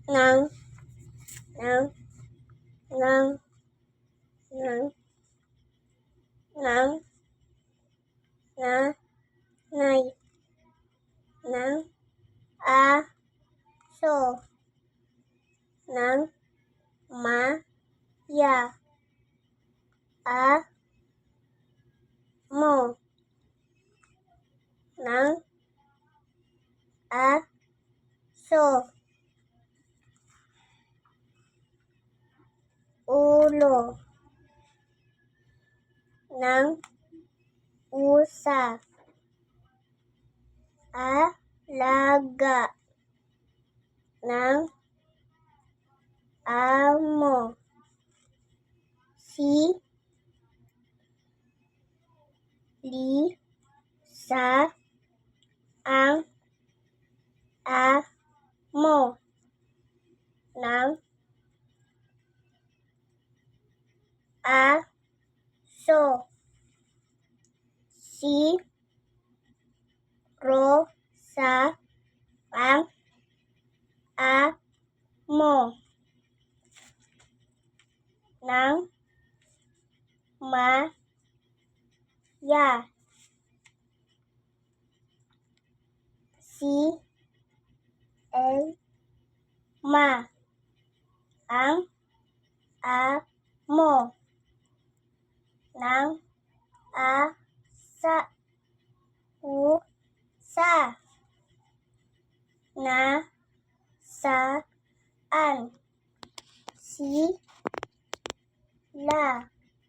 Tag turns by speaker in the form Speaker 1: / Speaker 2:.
Speaker 1: ng ng ng ng ng nanay ng aso ng maya mo ng aso ulo ng pusa alaga ng amo Lisa ang amo ng aso Rosa ang amo ng Maya Elma ang amo ng pusa nasaan sila